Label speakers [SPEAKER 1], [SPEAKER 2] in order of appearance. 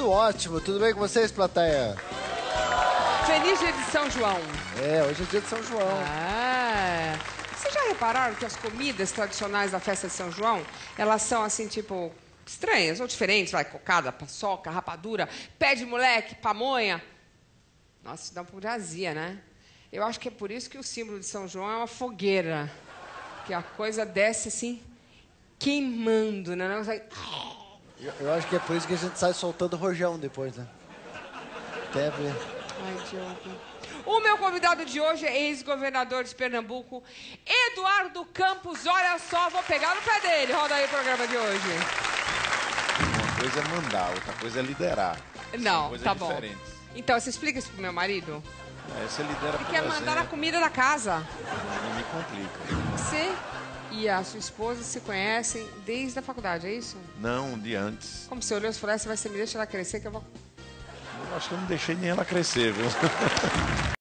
[SPEAKER 1] Tudo ótimo. Tudo bem com vocês, plateia?
[SPEAKER 2] Feliz dia de São João.
[SPEAKER 1] É, hoje é dia de São João.
[SPEAKER 2] Ah, vocês já repararam que as comidas tradicionais da festa de São João, elas são assim, tipo, estranhas ou diferentes? Vai, cocada, paçoca, rapadura, pé de moleque, pamonha. Nossa, isso dá um pouco de azia, né? Eu acho que é por isso que o símbolo de São João é uma fogueira. Que a coisa desce assim, queimando, né? Não sai...
[SPEAKER 1] Eu acho que é por isso que a gente sai soltando rojão depois, né? Quer ver?
[SPEAKER 2] Ai, Diogo. O meu convidado de hoje é ex-governador de Pernambuco, Eduardo Campos. Olha só, vou pegar no pé dele. Roda aí o programa de hoje.
[SPEAKER 3] Uma coisa é mandar, outra coisa é liderar.
[SPEAKER 2] Não,
[SPEAKER 3] São
[SPEAKER 2] tá
[SPEAKER 3] coisas
[SPEAKER 2] bom.
[SPEAKER 3] diferentes.
[SPEAKER 2] Então, você explica isso pro meu marido?
[SPEAKER 3] Aí você lidera
[SPEAKER 2] Ele
[SPEAKER 3] por
[SPEAKER 2] quer mandar
[SPEAKER 3] exemplo,
[SPEAKER 2] a comida da casa.
[SPEAKER 3] não me complica.
[SPEAKER 2] Você e a sua esposa se conhecem desde a faculdade, é isso?
[SPEAKER 3] Não, um dia antes.
[SPEAKER 2] Como você olhou e falou, você me deixa ela crescer que eu vou...
[SPEAKER 3] Eu acho que eu não deixei nem ela crescer, viu?